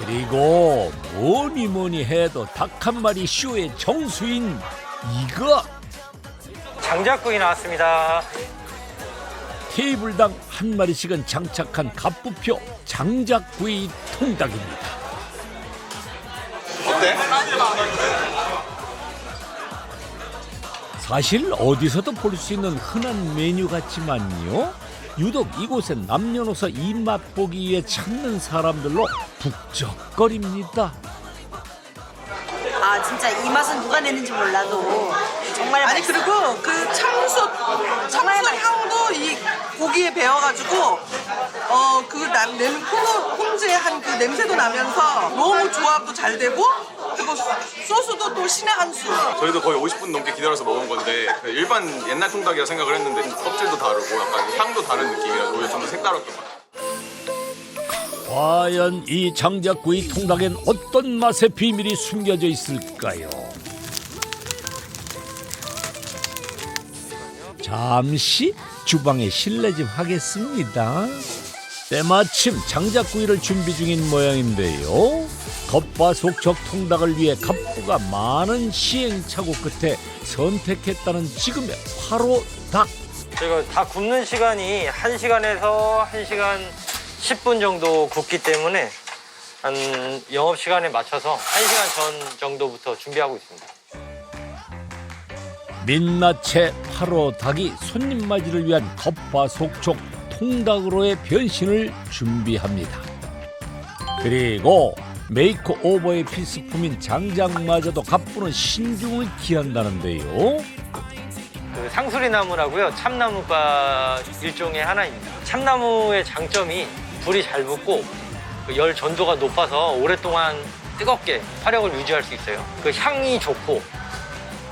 그리고 뭐니 뭐니 해도 닭 한 마리 쇼의 정수인 이거. 장작구이 나왔습니다. 테이블당 한 마리씩은 장착한 갑부표 장작구이 통닭입니다. 어때? 사실 어디서도 볼 수 있는 흔한 메뉴 같지만요. 유독 이곳엔 남녀노소 입맛 보기 위해 찾는 사람들로 북적거립니다. 아 진짜 이 맛은 누가 내는지 몰라도 정말 아니 맛있어. 그리고 그 청소 향도 이 고기에 배어가지고 내는 콩즈의 그 냄새도 나면서 너무 조합도 잘 되고 그리고 소스도 또 신의 한 수. 저희도 거의 50분 넘게 기다려서 먹은 건데 일반 옛날 통닭이라 생각을 했는데 껍질도 다르고 약간 향도 다른 느낌이라 오히려 좀 더 색다랐던 것 같아요. 과연 이 장작구이 통닭엔 어떤 맛의 비밀이 숨겨져 있을까요? 잠시 주방에 실례 좀 하겠습니다. 때마침 장작구이를 준비 중인 모양인데요. 겉바속촉 통닭을 위해 갑부가 많은 시행착오 끝에 선택했다는 지금의 화로 닭. 저희가 다 굽는 시간이 1시간에서 1시간 10분 정도 굽기 때문에 한 영업시간에 맞춰서 1시간 전 정도부터 준비하고 있습니다. 민낯의 화로 닭이 손님 맞이를 위한 겉바속촉 통닭으로의 변신을 준비합니다. 그리고 메이크오버의 필수품인 장작마저도 갑부는 신중을 기한다는데요. 그 상수리나무라고요. 참나무가 일종의 하나입니다. 참나무의 장점이 불이 잘 붙고 그 열 전도가 높아서 오랫동안 뜨겁게 화력을 유지할 수 있어요. 그 향이 좋고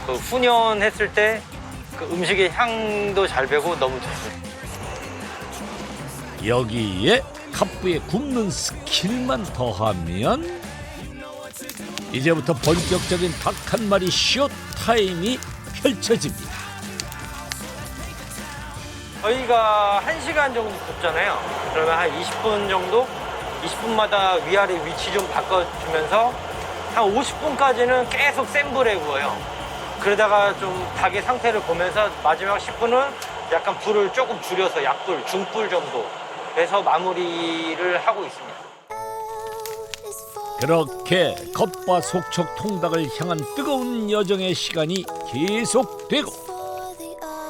그 훈연했을 때 그 음식의 향도 잘 배고 너무 좋습니다. 여기에 갑부의 굽는 스킬만 더하면 이제부터 본격적인 닭 한 마리 쇼타임이 펼쳐집니다. 저희가 1시간 정도 굽잖아요. 그러면 한 20분 정도? 20분마다 위아래 위치 좀 바꿔주면서 한 50분까지는 계속 센 불에 구워요. 그러다가 좀 닭의 상태를 보면서 마지막 10분은 약간 불을 조금 줄여서 약불, 중불 정도 해서 마무리를 하고 있습니다. 그렇게 겉바속촉 통닭을 향한 뜨거운 여정의 시간이 계속되고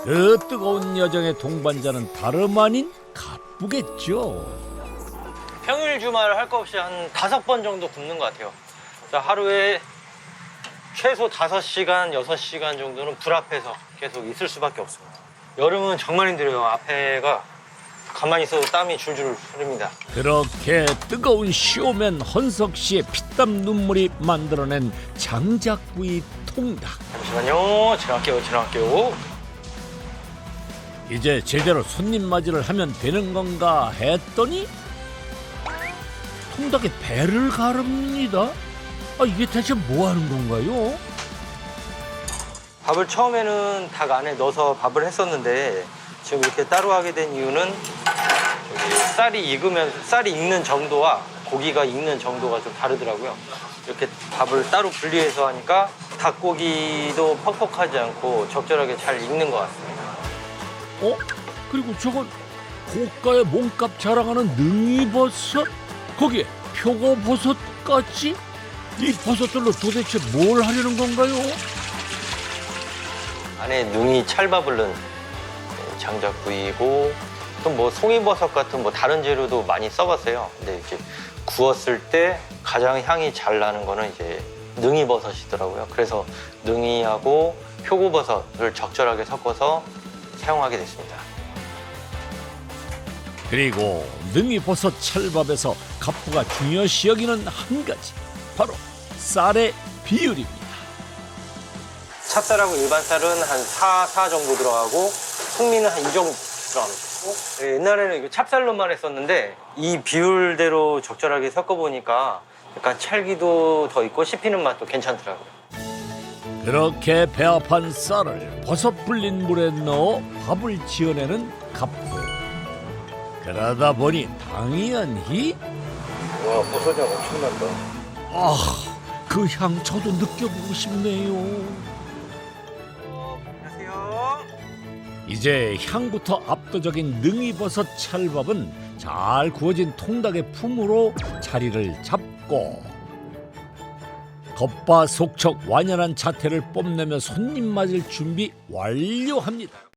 그 뜨거운 여정의 동반자는 다름 아닌 갑부겠죠. 평일 주말 할 거 없이 한 5번 정도 굽는 것 같아요. 하루에 최소 5시간, 6시간 정도는 불 앞에서 계속 있을 수밖에 없습니다. 여름은 정말 힘들어요. 앞에가 가만히 있어도 땀이 줄줄 흐릅니다. 그렇게 뜨거운 쇼맨 헌석 씨의 피땀 눈물이 만들어낸 장작구이 통닭. 잠시만요. 지나갈게요. 이제 제대로 손님 맞이를 하면 되는 건가 했더니 통닭에 배를 가릅니다. 이게 대체 뭐 하는 건가요? 밥을 처음에는 닭 안에 넣어서 밥을 했었는데 지금 이렇게 따로 하게 된 이유는 쌀이 익는 정도와 고기가 익는 정도가 좀 다르더라고요. 이렇게 밥을 따로 분리해서 하니까 닭고기도 퍽퍽하지 않고 적절하게 잘 익는 것 같습니다. 그리고 저건 고가의 몸값 자랑하는 능이버섯? 거기에 표고버섯까지? 이 버섯들로 도대체 뭘 하려는 건가요? 안에 능이 찰밥을 넣은 장작구이고 또 뭐 송이버섯 같은 뭐 다른 재료도 많이 써봤어요. 근데 이제 구웠을 때 가장 향이 잘 나는 거는 이제 능이버섯이더라고요. 그래서 능이하고 표고버섯을 적절하게 섞어서 사용하게 됐습니다. 그리고 능이버섯 찰밥에서 갑부가 중요시 여기는 한 가지, 바로 쌀의 비율입니다. 찹쌀하고 일반 쌀은 한 4 정도 들어가고 승미는 한 2 정도 들어갑니다. 옛날에는 이거 찹쌀로만 했었는데 이 비율대로 적절하게 섞어보니까 약간 찰기도 더 있고 씹히는 맛도 괜찮더라고요. 그렇게 배합한 쌀을 버섯 불린 물에 넣어 밥을 지어내는 갑부. 그러다 보니 당연히 와, 버섯이 엄청난다. 아, 그 향 저도 느껴보고 싶네요. 안녕하세요. 이제 향부터 압도적인 능이버섯 찰밥은 잘 구워진 통닭의 품으로 자리를 잡고 겉바속촉 완연한 자태를 뽐내며 손님 맞을 준비 완료합니다.